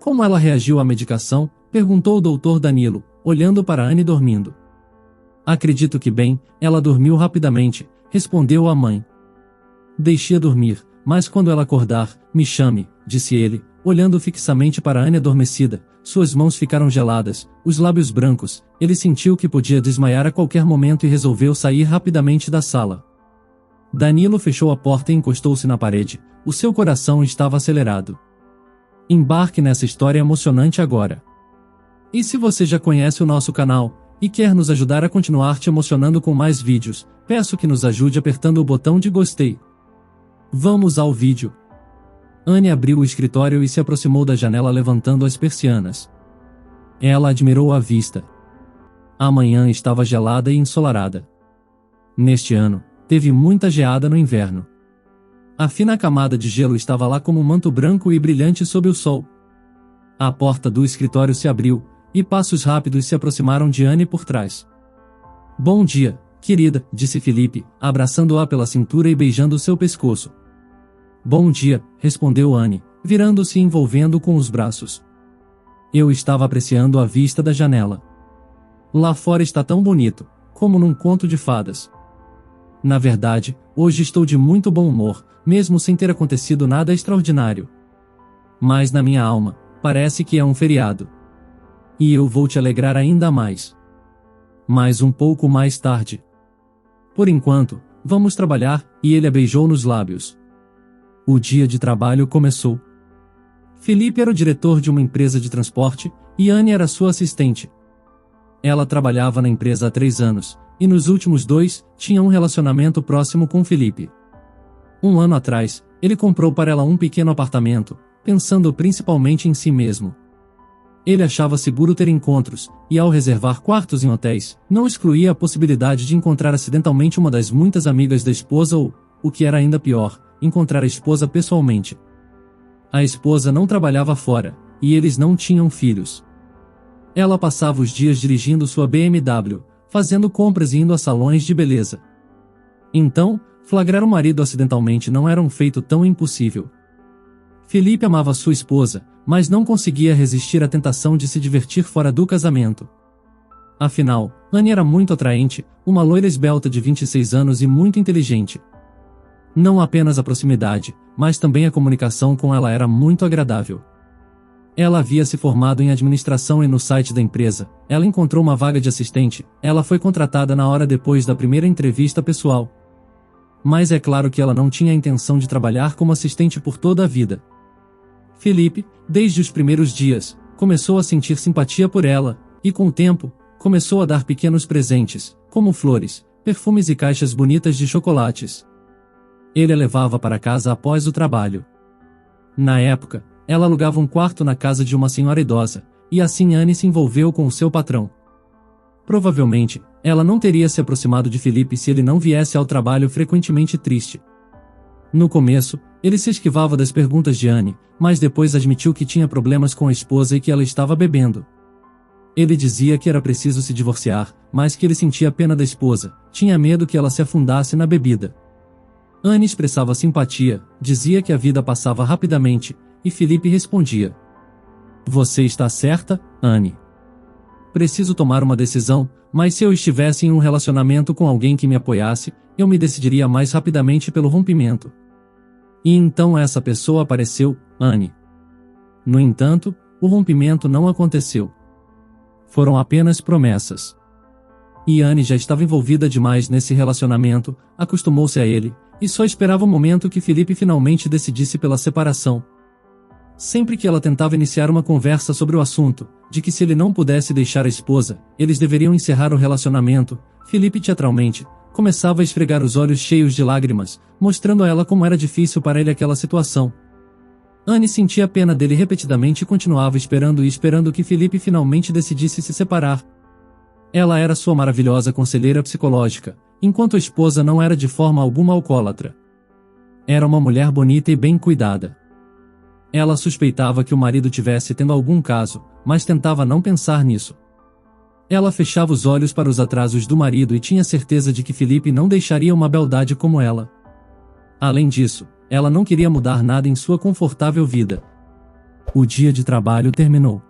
Como ela reagiu à medicação? Perguntou o Dr. Danilo, olhando para Anne dormindo. Acredito que bem, ela dormiu rapidamente, respondeu a mãe. Deixe-a dormir, mas quando ela acordar, me chame, disse ele, olhando fixamente para Anne adormecida. Suas mãos ficaram geladas, os lábios brancos, ele sentiu que podia desmaiar a qualquer momento e resolveu sair rapidamente da sala. Danilo fechou a porta e encostou-se na parede, o seu coração estava acelerado. Embarque nessa história emocionante agora. E se você já conhece o nosso canal, e quer nos ajudar a continuar te emocionando com mais vídeos, peço que nos ajude apertando o botão de gostei. Vamos ao vídeo. Anne abriu o escritório e se aproximou da janela levantando as persianas. Ela admirou a vista. A manhã estava gelada e ensolarada. Neste ano, teve muita geada no inverno. A fina camada de gelo estava lá como um manto branco e brilhante sob o sol. A porta do escritório se abriu, e passos rápidos se aproximaram de Anne por trás. Bom dia, querida, disse Felipe, abraçando-a pela cintura e beijando seu pescoço. Bom dia, respondeu Anne, virando-se e envolvendo com os braços. Eu estava apreciando a vista da janela. Lá fora está tão bonito, como num conto de fadas. Na verdade, hoje estou de muito bom humor, mesmo sem ter acontecido nada extraordinário. Mas na minha alma, parece que é um feriado. E eu vou te alegrar ainda mais. Mas um pouco mais tarde. Por enquanto, vamos trabalhar, e ele a beijou nos lábios. O dia de trabalho começou. Felipe era o diretor de uma empresa de transporte, e Anne era sua assistente. Ela trabalhava na empresa há 3 anos, e nos últimos 2, tinha um relacionamento próximo com Felipe. 1 ano atrás, ele comprou para ela um pequeno apartamento, pensando principalmente em si mesmo. Ele achava seguro ter encontros, e ao reservar quartos em hotéis, não excluía a possibilidade de encontrar acidentalmente uma das muitas amigas da esposa ou, o que era ainda pior, encontrar a esposa pessoalmente. A esposa não trabalhava fora, e eles não tinham filhos. Ela passava os dias dirigindo sua BMW, fazendo compras e indo a salões de beleza. Então, flagrar o marido acidentalmente não era um feito tão impossível. Felipe amava sua esposa, mas não conseguia resistir à tentação de se divertir fora do casamento. Afinal, Anne era muito atraente, uma loira esbelta de 26 anos e muito inteligente. Não apenas a proximidade, mas também a comunicação com ela era muito agradável. Ela havia se formado em administração e no site da empresa, ela encontrou uma vaga de assistente, ela foi contratada na hora depois da primeira entrevista pessoal. Mas é claro que ela não tinha a intenção de trabalhar como assistente por toda a vida. Felipe, desde os primeiros dias, começou a sentir simpatia por ela, e com o tempo, começou a dar pequenos presentes, como flores, perfumes e caixas bonitas de chocolates. Ele a levava para casa após o trabalho. Na época, ela alugava um quarto na casa de uma senhora idosa, e assim Anne se envolveu com o seu patrão. Provavelmente, ela não teria se aproximado de Felipe se ele não viesse ao trabalho frequentemente triste. No começo, ele se esquivava das perguntas de Anne, mas depois admitiu que tinha problemas com a esposa e que ela estava bebendo. Ele dizia que era preciso se divorciar, mas que ele sentia pena da esposa, tinha medo que ela se afundasse na bebida. Anne expressava simpatia, dizia que a vida passava rapidamente, e Felipe respondia: Você está certa, Anne? Preciso tomar uma decisão, mas se eu estivesse em um relacionamento com alguém que me apoiasse, eu me decidiria mais rapidamente pelo rompimento. E então essa pessoa apareceu, Anne. No entanto, o rompimento não aconteceu. Foram apenas promessas. E Anne já estava envolvida demais nesse relacionamento, acostumou-se a ele, e só esperava o momento que Felipe finalmente decidisse pela separação. Sempre que ela tentava iniciar uma conversa sobre o assunto, de que se ele não pudesse deixar a esposa, eles deveriam encerrar o relacionamento, Felipe teatralmente começava a esfregar os olhos cheios de lágrimas, mostrando a ela como era difícil para ele aquela situação. Anne sentia pena dele repetidamente e continuava esperando e esperando que Felipe finalmente decidisse se separar. Ela era sua maravilhosa conselheira psicológica, enquanto a esposa não era de forma alguma alcoólatra. Era uma mulher bonita e bem cuidada. Ela suspeitava que o marido tivesse tendo algum caso, mas tentava não pensar nisso. Ela fechava os olhos para os atrasos do marido e tinha certeza de que Felipe não deixaria uma beldade como ela. Além disso, ela não queria mudar nada em sua confortável vida. O dia de trabalho terminou.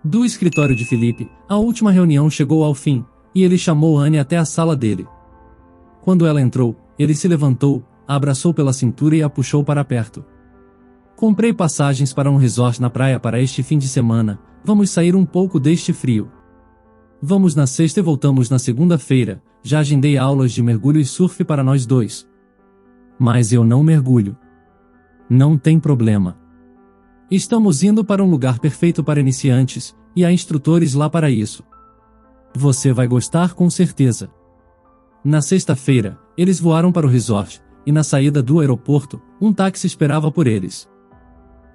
Do escritório de Felipe, a última reunião chegou ao fim, e ele chamou Anne até a sala dele. Quando ela entrou, ele se levantou, a abraçou pela cintura e a puxou para perto. Comprei passagens para um resort na praia para este fim de semana, vamos sair um pouco deste frio. Vamos na sexta e voltamos na segunda-feira, já agendei aulas de mergulho e surf para nós dois. Mas eu não mergulho. Não tem problema. Estamos indo para um lugar perfeito para iniciantes, e há instrutores lá para isso. Você vai gostar com certeza. Na sexta-feira, eles voaram para o resort, e na saída do aeroporto, um táxi esperava por eles.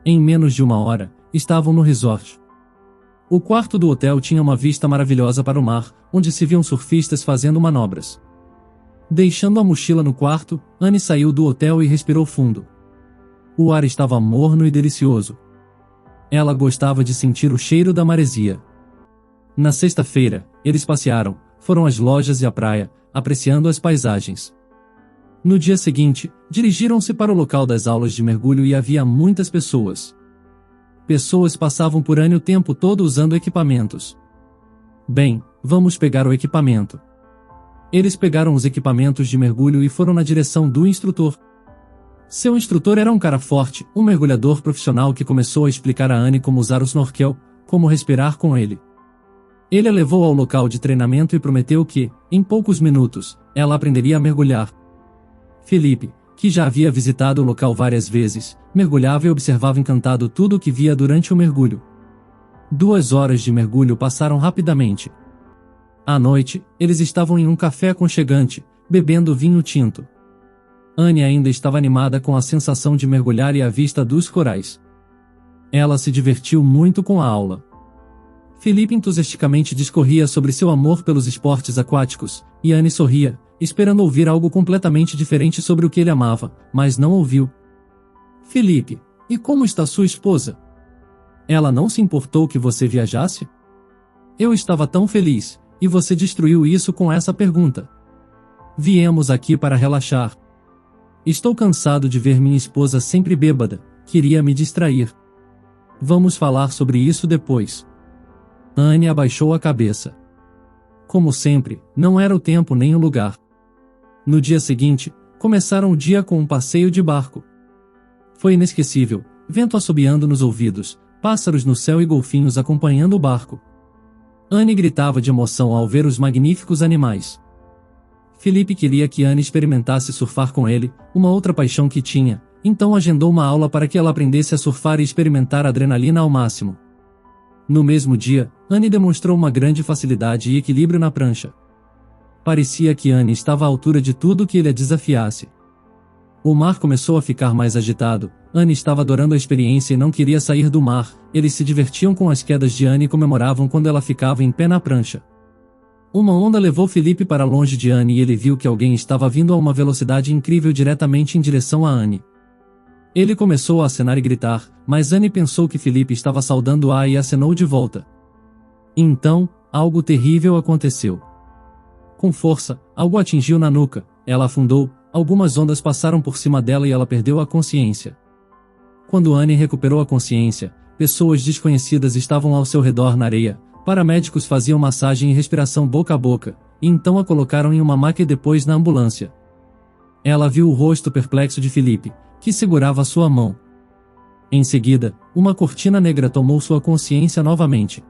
Em menos de uma hora, estavam no resort. O quarto do hotel tinha uma vista maravilhosa para o mar, onde se viam surfistas fazendo manobras. Deixando a mochila no quarto, Anne saiu do hotel e respirou fundo. O ar estava morno e delicioso. Ela gostava de sentir o cheiro da maresia. Na sexta-feira, eles passearam, foram às lojas e à praia, apreciando as paisagens. No dia seguinte, dirigiram-se para o local das aulas de mergulho e havia muitas pessoas. Pessoas passavam por Anne o tempo todo usando equipamentos. Bem, vamos pegar o equipamento. Eles pegaram os equipamentos de mergulho e foram na direção do instrutor. Seu instrutor era um cara forte, um mergulhador profissional que começou a explicar a Anne como usar o snorkel, como respirar com ele. Ele a levou ao local de treinamento e prometeu que, em poucos minutos, ela aprenderia a mergulhar. Felipe, que já havia visitado o local várias vezes, mergulhava e observava encantado tudo o que via durante o mergulho. 2 horas de mergulho passaram rapidamente. À noite, eles estavam em um café aconchegante, bebendo vinho tinto. Anne ainda estava animada com a sensação de mergulhar e a vista dos corais. Ela se divertiu muito com a aula. Felipe entusiasticamente discorria sobre seu amor pelos esportes aquáticos, e Anne sorria, esperando ouvir algo completamente diferente sobre o que ele amava, mas não ouviu. Felipe, e como está sua esposa? Ela não se importou que você viajasse? Eu estava tão feliz, e você destruiu isso com essa pergunta. Viemos aqui para relaxar. Estou cansado de ver minha esposa sempre bêbada, queria me distrair. Vamos falar sobre isso depois. Anne abaixou a cabeça. Como sempre, não era o tempo nem o lugar. No dia seguinte, começaram o dia com um passeio de barco. Foi inesquecível, vento assobiando nos ouvidos, pássaros no céu e golfinhos acompanhando o barco. Anne gritava de emoção ao ver os magníficos animais. Felipe queria que Anne experimentasse surfar com ele, uma outra paixão que tinha, então agendou uma aula para que ela aprendesse a surfar e experimentar a adrenalina ao máximo. No mesmo dia, Anne demonstrou uma grande facilidade e equilíbrio na prancha. Parecia que Anne estava à altura de tudo que ele a desafiasse. O mar começou a ficar mais agitado, Anne estava adorando a experiência e não queria sair do mar, eles se divertiam com as quedas de Anne e comemoravam quando ela ficava em pé na prancha. Uma onda levou Felipe para longe de Anne e ele viu que alguém estava vindo a uma velocidade incrível diretamente em direção a Anne. Ele começou a acenar e gritar, mas Anne pensou que Felipe estava saudando-a e acenou de volta. Então, algo terrível aconteceu. Com força, algo atingiu na nuca, ela afundou, algumas ondas passaram por cima dela e ela perdeu a consciência. Quando Anne recuperou a consciência, pessoas desconhecidas estavam ao seu redor na areia, paramédicos faziam massagem e respiração boca a boca, e então a colocaram em uma maca e depois na ambulância. Ela viu o rosto perplexo de Felipe, que segurava sua mão. Em seguida, uma cortina negra tomou sua consciência novamente.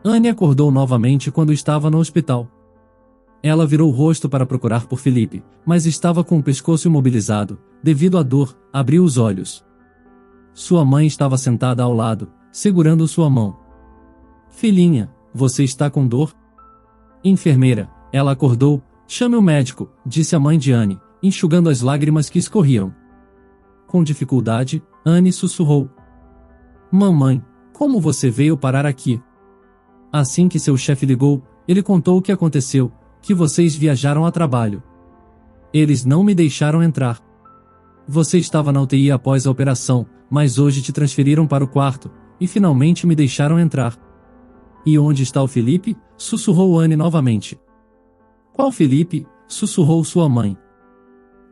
Anne acordou novamente quando estava no hospital. Ela virou o rosto para procurar por Felipe, mas estava com o pescoço imobilizado, devido à dor, abriu os olhos. Sua mãe estava sentada ao lado, segurando sua mão. Filhinha, você está com dor? Enfermeira, ela acordou, chame o médico, disse a mãe de Anne, enxugando as lágrimas que escorriam. Com dificuldade, Anne sussurrou. Mamãe, como você veio parar aqui? Assim que seu chefe ligou, ele contou o que aconteceu, que vocês viajaram a trabalho. Eles não me deixaram entrar. Você estava na UTI após a operação, mas hoje te transferiram para o quarto, e finalmente me deixaram entrar. E onde está o Felipe? Sussurrou Anne novamente. Qual Felipe? Sussurrou sua mãe.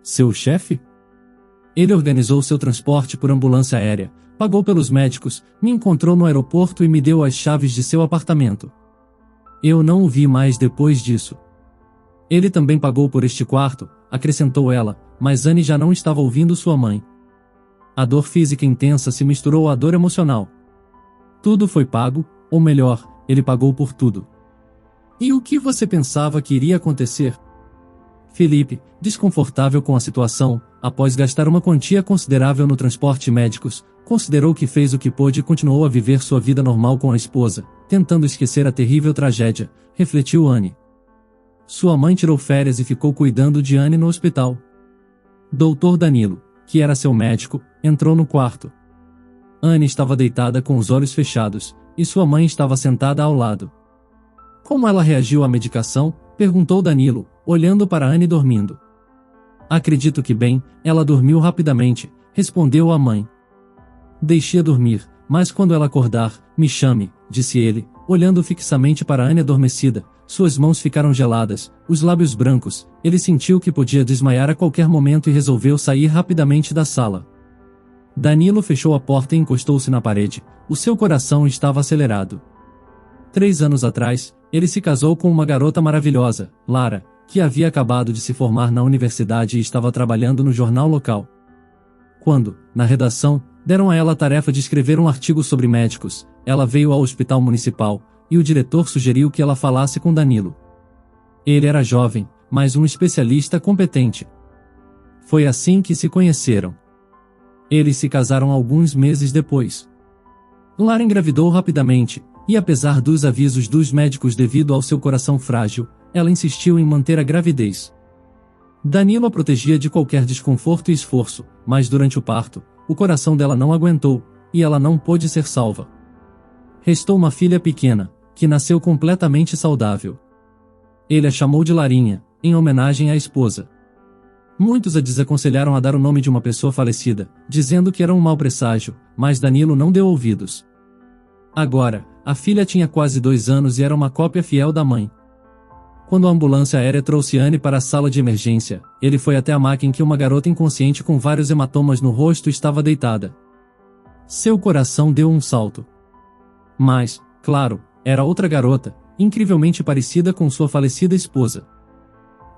Seu chefe? Ele organizou seu transporte por ambulância aérea, pagou pelos médicos, me encontrou no aeroporto e me deu as chaves de seu apartamento. Eu não o vi mais depois disso. Ele também pagou por este quarto, acrescentou ela, mas Anne já não estava ouvindo sua mãe. A dor física intensa se misturou à dor emocional. Tudo foi pago, ou melhor, ele pagou por tudo. E o que você pensava que iria acontecer? Felipe, desconfortável com a situação, após gastar uma quantia considerável no transporte médicos, considerou que fez o que pôde e continuou a viver sua vida normal com a esposa, tentando esquecer a terrível tragédia, refletiu Anne. Sua mãe tirou férias e ficou cuidando de Anne no hospital. Dr. Danilo, que era seu médico, entrou no quarto. Anne estava deitada com os olhos fechados, e sua mãe estava sentada ao lado. Como ela reagiu à medicação? Perguntou Danilo, olhando para Anne dormindo. Acredito que bem, ela dormiu rapidamente, respondeu a mãe. Deixe-a dormir, mas quando ela acordar, me chame, disse ele, olhando fixamente para Anne adormecida. Suas mãos ficaram geladas, os lábios brancos, ele sentiu que podia desmaiar a qualquer momento e resolveu sair rapidamente da sala. Danilo fechou a porta e encostou-se na parede, o seu coração estava acelerado. 3 anos atrás, ele se casou com uma garota maravilhosa, Lara, que havia acabado de se formar na universidade e estava trabalhando no jornal local. Quando, na redação, deram a ela a tarefa de escrever um artigo sobre médicos, ela veio ao hospital municipal, e o diretor sugeriu que ela falasse com Danilo. Ele era jovem, mas um especialista competente. Foi assim que se conheceram. Eles se casaram alguns meses depois. Lara engravidou rapidamente, e apesar dos avisos dos médicos devido ao seu coração frágil, ela insistiu em manter a gravidez. Danilo a protegia de qualquer desconforto e esforço, mas durante o parto, o coração dela não aguentou, e ela não pôde ser salva. Restou uma filha pequena, que nasceu completamente saudável. Ele a chamou de Larinha, em homenagem à esposa. Muitos a desaconselharam a dar o nome de uma pessoa falecida, dizendo que era um mau presságio, mas Danilo não deu ouvidos. Agora, a filha tinha quase 2 anos e era uma cópia fiel da mãe. Quando a ambulância aérea trouxe Anne para a sala de emergência, ele foi até a maca em que uma garota inconsciente com vários hematomas no rosto estava deitada. Seu coração deu um salto. Mas, claro, era outra garota, incrivelmente parecida com sua falecida esposa.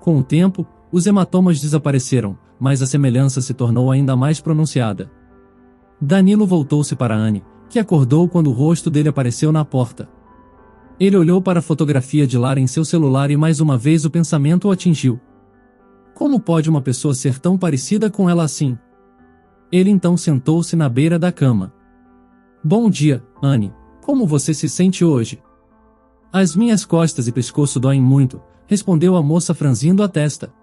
Com o tempo, os hematomas desapareceram, mas a semelhança se tornou ainda mais pronunciada. Danilo voltou-se para Anne, que acordou quando o rosto dele apareceu na porta. Ele olhou para a fotografia de Lara em seu celular e mais uma vez o pensamento o atingiu. Como pode uma pessoa ser tão parecida com ela assim? Ele então sentou-se na beira da cama. Bom dia, Anne. Como você se sente hoje? As minhas costas e pescoço doem muito, respondeu a moça franzindo a testa.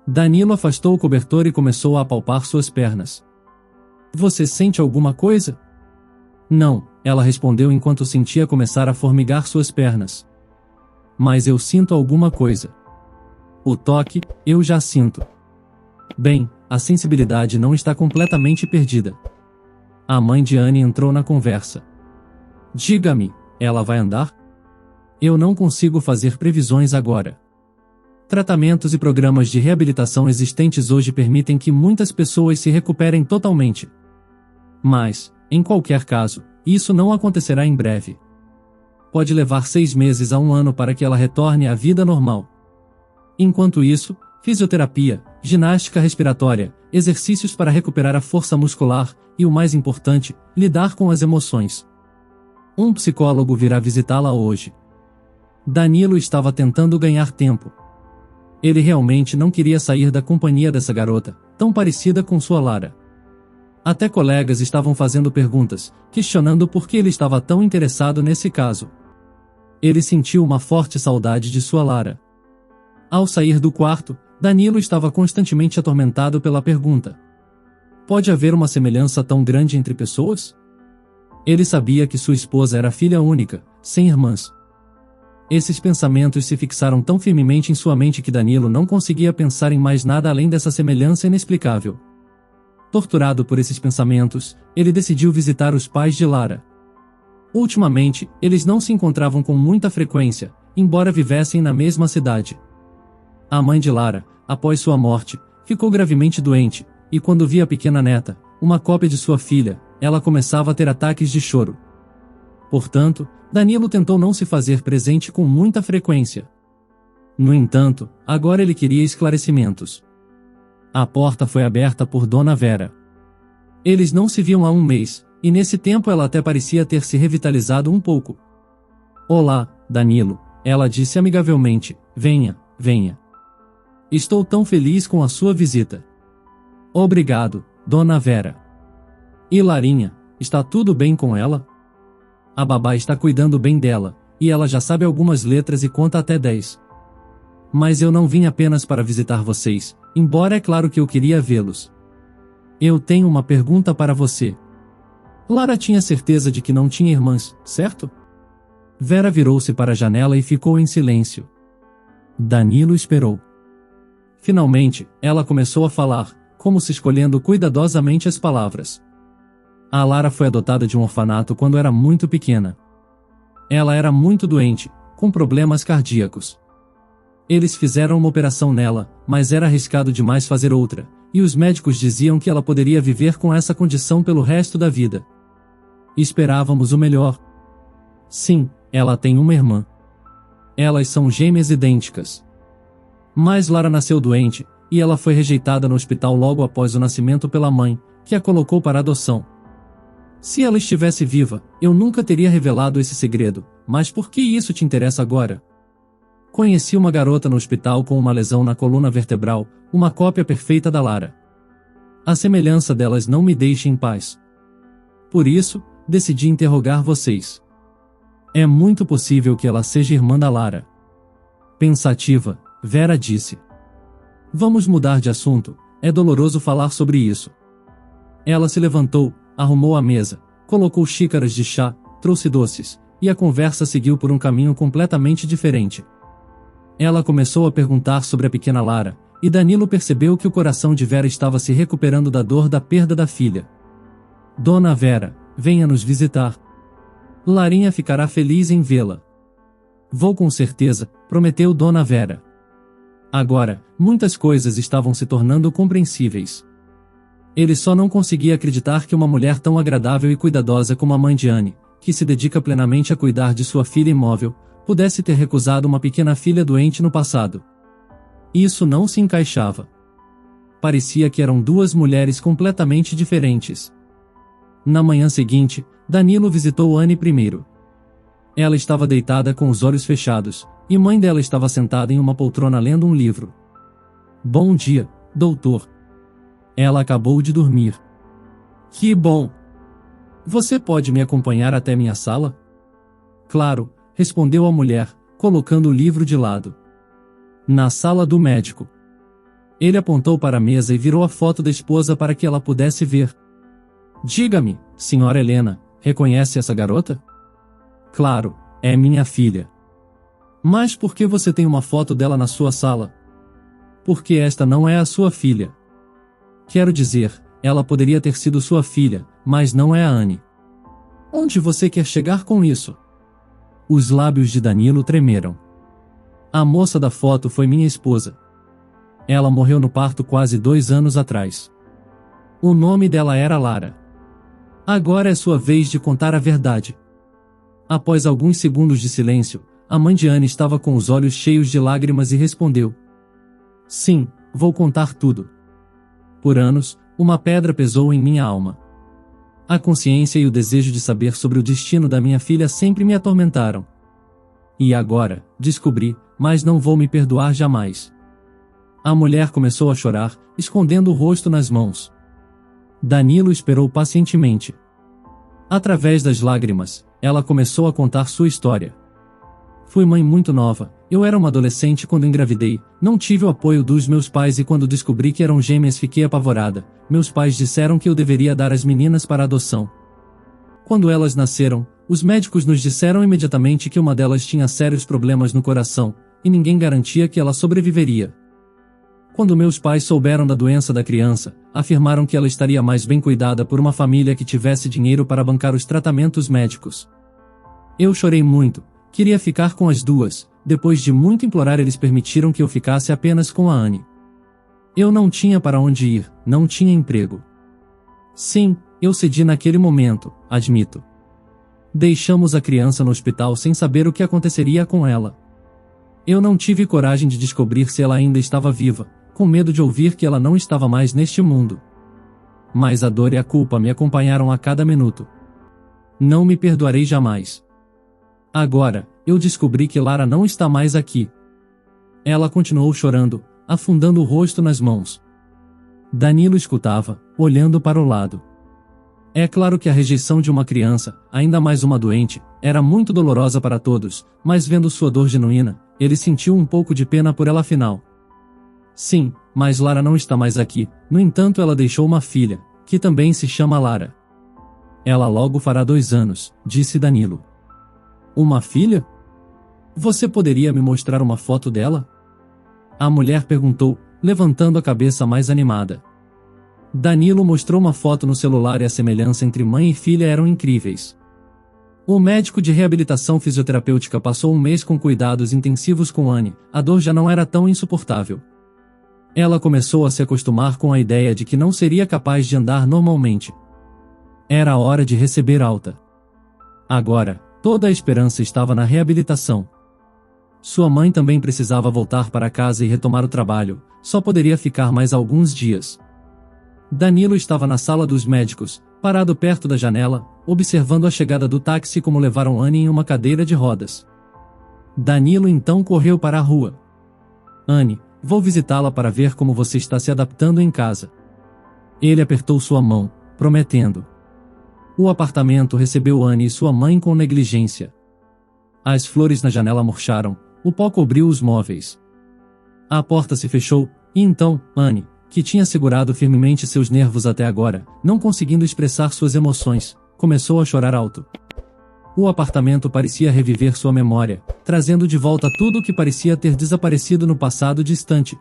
Danilo afastou o cobertor e começou a apalpar suas pernas. Você sente alguma coisa? Não, ela respondeu enquanto sentia começar a formigar suas pernas. Mas eu sinto alguma coisa. O toque, eu já sinto. Bem, a sensibilidade não está completamente perdida. A mãe de Anne entrou na conversa. Diga-me, ela vai andar? Eu não consigo fazer previsões agora. Tratamentos e programas de reabilitação existentes hoje permitem que muitas pessoas se recuperem totalmente. Mas, em qualquer caso, isso não acontecerá em breve. Pode levar 6 meses a 1 ano para que ela retorne à vida normal. Enquanto isso, fisioterapia, ginástica respiratória, exercícios para recuperar a força muscular e, o mais importante, lidar com as emoções. Um psicólogo virá visitá-la hoje. Danilo estava tentando ganhar tempo. Ele realmente não queria sair da companhia dessa garota, tão parecida com sua Lara. Até colegas estavam fazendo perguntas, questionando por que ele estava tão interessado nesse caso. Ele sentiu uma forte saudade de sua Lara. Ao sair do quarto, Danilo estava constantemente atormentado pela pergunta: pode haver uma semelhança tão grande entre pessoas? Ele sabia que sua esposa era filha única, sem irmãs. Esses pensamentos se fixaram tão firmemente em sua mente que Danilo não conseguia pensar em mais nada além dessa semelhança inexplicável. Torturado por esses pensamentos, ele decidiu visitar os pais de Lara. Ultimamente, eles não se encontravam com muita frequência, embora vivessem na mesma cidade. A mãe de Lara, após sua morte, ficou gravemente doente, e quando via a pequena neta, uma cópia de sua filha, ela começava a ter ataques de choro. Portanto, Danilo tentou não se fazer presente com muita frequência. No entanto, agora ele queria esclarecimentos. A porta foi aberta por Dona Vera. Eles não se viam há um mês, e nesse tempo ela até parecia ter se revitalizado um pouco. Olá, Danilo, ela disse amigavelmente, venha, venha. Estou tão feliz com a sua visita. Obrigado, Dona Vera. E Larinha, está tudo bem com ela? A babá está cuidando bem dela, e ela já sabe algumas letras e conta até 10. Mas eu não vim apenas para visitar vocês, embora é claro que eu queria vê-los. Eu tenho uma pergunta para você. Lara tinha certeza de que não tinha irmãs, certo? Vera virou-se para a janela e ficou em silêncio. Danilo esperou. Finalmente, ela começou a falar, como se escolhendo cuidadosamente as palavras. A Lara foi adotada de um orfanato quando era muito pequena. Ela era muito doente, com problemas cardíacos. Eles fizeram uma operação nela, mas era arriscado demais fazer outra, e os médicos diziam que ela poderia viver com essa condição pelo resto da vida. Esperávamos o melhor. Sim, ela tem uma irmã. Elas são gêmeas idênticas. Mas Lara nasceu doente, e ela foi rejeitada no hospital logo após o nascimento pela mãe, que a colocou para adoção. Se ela estivesse viva, eu nunca teria revelado esse segredo, mas por que isso te interessa agora? Conheci uma garota no hospital com uma lesão na coluna vertebral, uma cópia perfeita da Lara. A semelhança delas não me deixa em paz. Por isso, decidi interrogar vocês. É muito possível que ela seja irmã da Lara. Pensativa, Vera disse. Vamos mudar de assunto, é doloroso falar sobre isso. Ela se levantou, arrumou a mesa, colocou xícaras de chá, trouxe doces, e a conversa seguiu por um caminho completamente diferente. Ela começou a perguntar sobre a pequena Lara, e Danilo percebeu que o coração de Vera estava se recuperando da dor da perda da filha. Dona Vera, venha nos visitar. Larinha ficará feliz em vê-la. Vou com certeza, prometeu Dona Vera. Agora, muitas coisas estavam se tornando compreensíveis. Ele só não conseguia acreditar que uma mulher tão agradável e cuidadosa como a mãe de Anne, que se dedica plenamente a cuidar de sua filha imóvel, pudesse ter recusado uma pequena filha doente no passado. Isso não se encaixava. Parecia que eram duas mulheres completamente diferentes. Na manhã seguinte, Danilo visitou Anne primeiro. Ela estava deitada com os olhos fechados, e mãe dela estava sentada em uma poltrona lendo um livro. Bom dia, doutor. Ela acabou de dormir. Que bom! Você pode me acompanhar até minha sala? Claro, respondeu a mulher, colocando o livro de lado. Na sala do médico. Ele apontou para a mesa e virou a foto da esposa para que ela pudesse ver. Diga-me, senhora Helena, reconhece essa garota? Claro, é minha filha. Mas por que você tem uma foto dela na sua sala? Porque esta não é a sua filha. Quero dizer, ela poderia ter sido sua filha, mas não é a Anne. Onde você quer chegar com isso? Os lábios de Danilo tremeram. A moça da foto foi minha esposa. Ela morreu no parto quase 2 anos atrás. O nome dela era Lara. Agora é sua vez de contar a verdade. Após alguns segundos de silêncio, a mãe de Anne estava com os olhos cheios de lágrimas e respondeu. Sim, vou contar tudo. Por anos, uma pedra pesou em minha alma. A consciência e o desejo de saber sobre o destino da minha filha sempre me atormentaram. E agora, descobri, mas não vou me perdoar jamais. A mulher começou a chorar, escondendo o rosto nas mãos. Danilo esperou pacientemente. Através das lágrimas, ela começou a contar sua história. Fui mãe muito nova, eu era uma adolescente quando engravidei, não tive o apoio dos meus pais e quando descobri que eram gêmeas fiquei apavorada. Meus pais disseram que eu deveria dar as meninas para adoção. Quando elas nasceram, os médicos nos disseram imediatamente que uma delas tinha sérios problemas no coração, e ninguém garantia que ela sobreviveria. Quando meus pais souberam da doença da criança, afirmaram que ela estaria mais bem cuidada por uma família que tivesse dinheiro para bancar os tratamentos médicos. Eu chorei muito, queria ficar com as duas, depois de muito implorar eles permitiram que eu ficasse apenas com a Anne. Eu não tinha para onde ir, não tinha emprego. Sim, Eu cedi naquele momento, admito. Deixamos a criança no hospital sem saber o que aconteceria com ela. Eu não tive coragem de descobrir se ela ainda estava viva, com medo de ouvir que ela não estava mais neste mundo. Mas a dor e a culpa me acompanharam a cada minuto. Não me perdoarei jamais. Agora, eu descobri que Lara não está mais aqui. Ela continuou chorando, afundando o rosto nas mãos. Danilo escutava, olhando para o lado. É claro que a rejeição de uma criança, ainda mais uma doente, era muito dolorosa para todos, mas vendo sua dor genuína, ele sentiu um pouco de pena por ela afinal. Sim, mas Lara não está mais aqui, no entanto ela deixou uma filha, que também se chama Lara. Ela logo fará 2 anos, disse Danilo. Uma filha? Você poderia me mostrar uma foto dela? A mulher perguntou, levantando a cabeça mais animada. Danilo mostrou uma foto no celular e a semelhança entre mãe e filha eram incríveis. O médico de reabilitação fisioterapêutica passou 1 mês com cuidados intensivos com Anne, a dor já não era tão insuportável. Ela começou a se acostumar com a ideia de que não seria capaz de andar normalmente. Era a hora de receber alta. Agora, toda a esperança estava na reabilitação. Sua mãe também precisava voltar para casa e retomar o trabalho, só poderia ficar mais alguns dias. Danilo estava na sala dos médicos, parado perto da janela, observando a chegada do táxi como levaram Anne em uma cadeira de rodas. Danilo então correu para a rua. Anne, vou visitá-la para ver como você está se adaptando em casa. Ele apertou sua mão, prometendo. O apartamento recebeu Anne e sua mãe com negligência. As flores na janela murcharam, o pó cobriu os móveis. A porta se fechou, e então, Anne, que tinha segurado firmemente seus nervos até agora, não conseguindo expressar suas emoções, começou a chorar alto. O apartamento parecia reviver sua memória, trazendo de volta tudo o que parecia ter desaparecido no passado distante.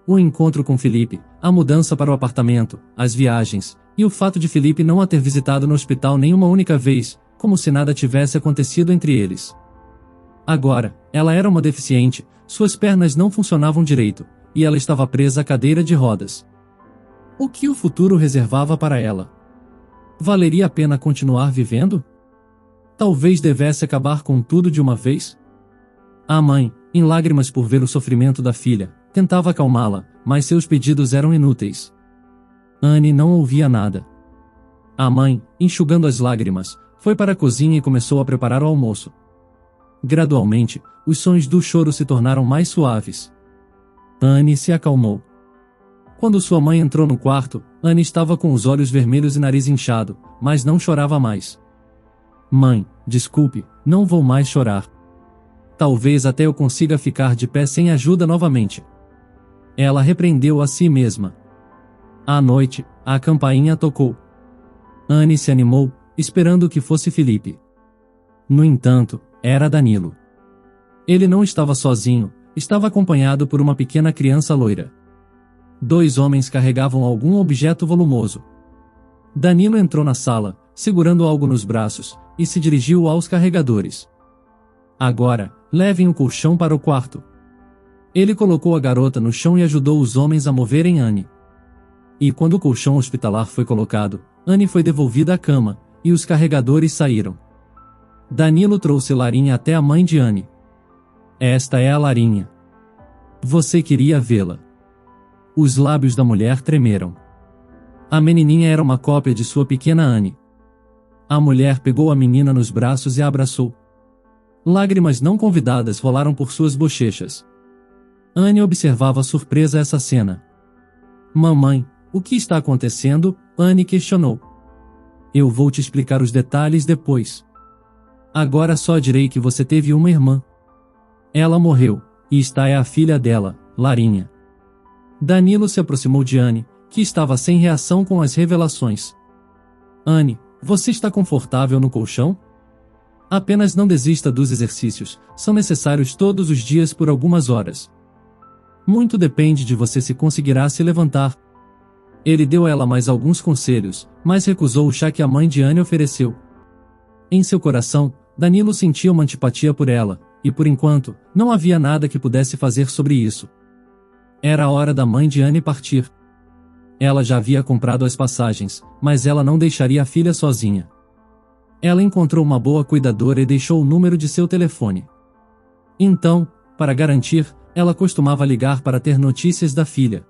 O encontro com Felipe, a mudança para o apartamento, as viagens, e o fato de Felipe não a ter visitado no hospital nenhuma única vez, como se nada tivesse acontecido entre eles. Agora, ela era uma deficiente, suas pernas não funcionavam direito, e ela estava presa à cadeira de rodas. O que o futuro reservava para ela? Valeria a pena continuar vivendo? Talvez devesse acabar com tudo de uma vez? A mãe, em lágrimas por ver o sofrimento da filha, tentava acalmá-la, mas seus pedidos eram inúteis. Anne não ouvia nada. A mãe, enxugando as lágrimas, foi para a cozinha e começou a preparar o almoço. Gradualmente, os sons do choro se tornaram mais suaves. Anne se acalmou. Quando sua mãe entrou no quarto, Anne estava com os olhos vermelhos e nariz inchado, mas não chorava mais. Mãe, desculpe, não vou mais chorar. Talvez até eu consiga ficar de pé sem ajuda novamente. Ela repreendeu a si mesma. À noite, a campainha tocou. Anne se animou, esperando que fosse Felipe. No entanto, era Danilo. Ele não estava sozinho, estava acompanhado por uma pequena criança loira. 2 homens carregavam algum objeto volumoso. Danilo entrou na sala, segurando algo nos braços, e se dirigiu aos carregadores. Agora, levem o colchão para o quarto. Ele colocou a garota no chão e ajudou os homens a moverem Anne. E quando o colchão hospitalar foi colocado, Anne foi devolvida à cama, e os carregadores saíram. Danilo trouxe Larinha até a mãe de Anne. Esta é a Larinha. Você queria vê-la. Os lábios da mulher tremeram. A menininha era uma cópia de sua pequena Anne. A mulher pegou a menina nos braços e a abraçou. Lágrimas não convidadas rolaram por suas bochechas. Anne observava surpresa essa cena. Mamãe, o que está acontecendo? Anne questionou. Eu vou te explicar os detalhes depois. Agora só direi que você teve uma irmã. Ela morreu, e esta é a filha dela, Larinha. Danilo se aproximou de Anne, que estava sem reação com as revelações. Anne, você está confortável no colchão? Apenas não desista dos exercícios, são necessários todos os dias por algumas horas. Muito depende de você se conseguirá se levantar. Ele deu a ela mais alguns conselhos, mas recusou o chá que a mãe de Anne ofereceu. Em seu coração, Danilo sentia uma antipatia por ela, e por enquanto, não havia nada que pudesse fazer sobre isso. Era a hora da mãe de Anne partir. Ela já havia comprado as passagens, mas ela não deixaria a filha sozinha. Ela encontrou uma boa cuidadora e deixou o número de seu telefone. Então, para garantir, ela costumava ligar para ter notícias da filha.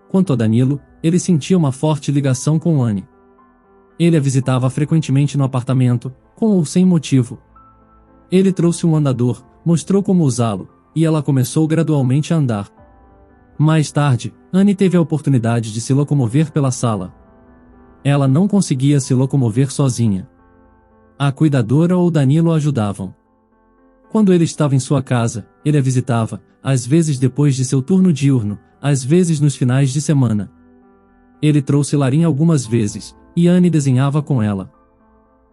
Quanto a Danilo, ele sentia uma forte ligação com Anne. Ele a visitava frequentemente no apartamento, com ou sem motivo. Ele trouxe um andador, mostrou como usá-lo, e ela começou gradualmente a andar. Mais tarde, Anne teve a oportunidade de se locomover pela sala. Ela não conseguia se locomover sozinha. A cuidadora ou Danilo a ajudavam. Quando ele estava em sua casa, ele a visitava, às vezes depois de seu turno diurno, às vezes nos finais de semana. Ele trouxe Larinha algumas vezes, e Anne desenhava com ela.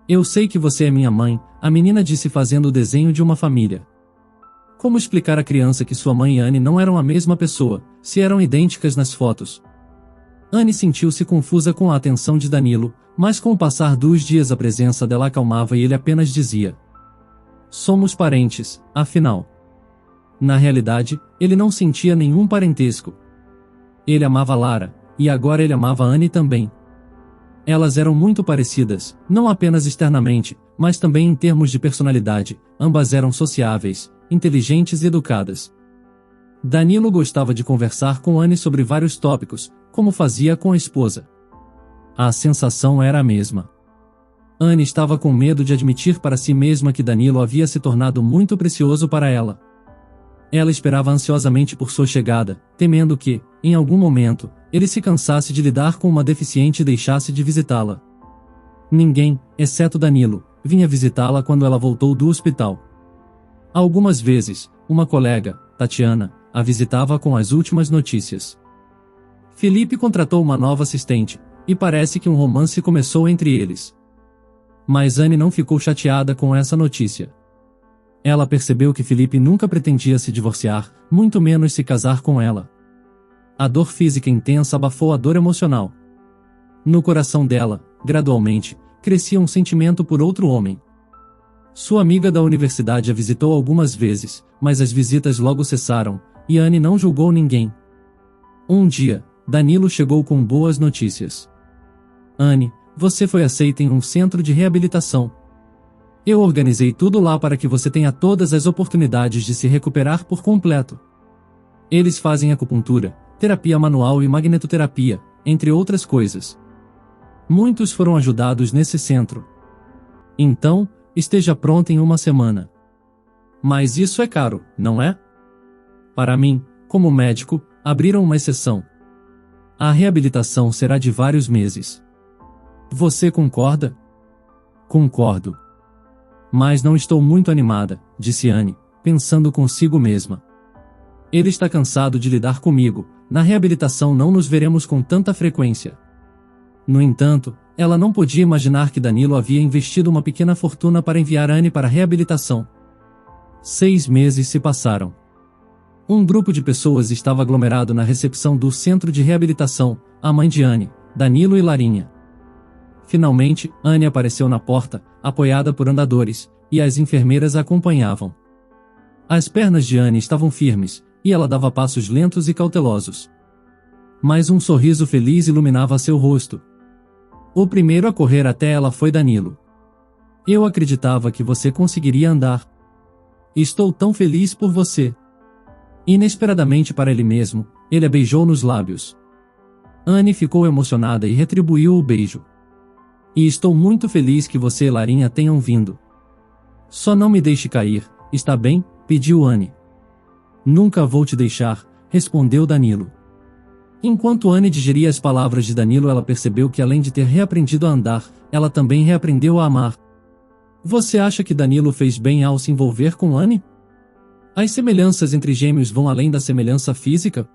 Eu sei que você é minha mãe, a menina disse fazendo o desenho de uma família. Como explicar à criança que sua mãe e Anne não eram a mesma pessoa, se eram idênticas nas fotos? Anne sentiu-se confusa com a atenção de Danilo, mas com o passar dos dias a presença dela acalmava e ele apenas dizia: somos parentes, afinal. Na realidade, ele não sentia nenhum parentesco. Ele amava Lara, e agora ele amava Anne também. Elas eram muito parecidas, não apenas externamente, mas também em termos de personalidade. Ambas eram sociáveis, inteligentes e educadas. Danilo gostava de conversar com Anne sobre vários tópicos, como fazia com a esposa. A sensação era a mesma. Anne estava com medo de admitir para si mesma que Danilo havia se tornado muito precioso para ela. Ela esperava ansiosamente por sua chegada, temendo que, em algum momento, ele se cansasse de lidar com uma deficiente e deixasse de visitá-la. Ninguém, exceto Danilo, vinha visitá-la quando ela voltou do hospital. Algumas vezes, uma colega, Tatiana, a visitava com as últimas notícias. Felipe contratou uma nova assistente, e parece que um romance começou entre eles. Mas Anne não ficou chateada com essa notícia. Ela percebeu que Felipe nunca pretendia se divorciar, muito menos se casar com ela. A dor física intensa abafou a dor emocional. No coração dela, gradualmente, crescia um sentimento por outro homem. Sua amiga da universidade a visitou algumas vezes, mas as visitas logo cessaram, e Anne não julgou ninguém. Um dia, Danilo chegou com boas notícias. Anne, você foi aceita em um centro de reabilitação. Eu organizei tudo lá para que você tenha todas as oportunidades de se recuperar por completo. Eles fazem acupuntura, terapia manual e magnetoterapia, entre outras coisas. Muitos foram ajudados nesse centro. Então, esteja pronta em uma semana. Mas isso é caro, não é? Para mim, como médico, abriram uma exceção. A reabilitação será de vários meses. Você concorda? Concordo. Mas não estou muito animada, disse Anne, pensando consigo mesma. Ele está cansado de lidar comigo, na reabilitação não nos veremos com tanta frequência. No entanto, ela não podia imaginar que Danilo havia investido uma pequena fortuna para enviar Anne para a reabilitação. 6 meses se passaram. Um grupo de pessoas estava aglomerado na recepção do centro de reabilitação, a mãe de Anne, Danilo e Larinha. Finalmente, Anne apareceu na porta, apoiada por andadores, e as enfermeiras a acompanhavam. As pernas de Anne estavam firmes, e ela dava passos lentos e cautelosos. Mas um sorriso feliz iluminava seu rosto. O primeiro a correr até ela foi Danilo. Eu acreditava que você conseguiria andar. Estou tão feliz por você. Inesperadamente para ele mesmo, ele a beijou nos lábios. Anne ficou emocionada e retribuiu o beijo. E estou muito feliz que você e Larinha tenham vindo. Só não me deixe cair, está bem? Pediu Anne. Nunca vou te deixar, respondeu Danilo. Enquanto Anne digeria as palavras de Danilo, ela percebeu que além de ter reaprendido a andar, ela também reaprendeu a amar. Você acha que Danilo fez bem ao se envolver com Anne? As semelhanças entre gêmeos vão além da semelhança física?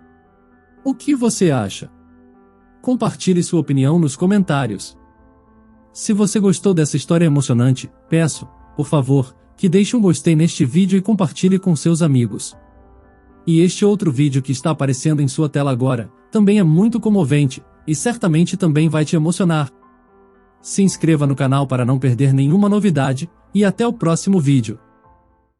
O que você acha? Compartilhe sua opinião nos comentários. Se você gostou dessa história emocionante, peço, por favor, que deixe um gostei neste vídeo e compartilhe com seus amigos. E este outro vídeo que está aparecendo em sua tela agora, também é muito comovente, e certamente também vai te emocionar. Se inscreva no canal para não perder nenhuma novidade, e até o próximo vídeo.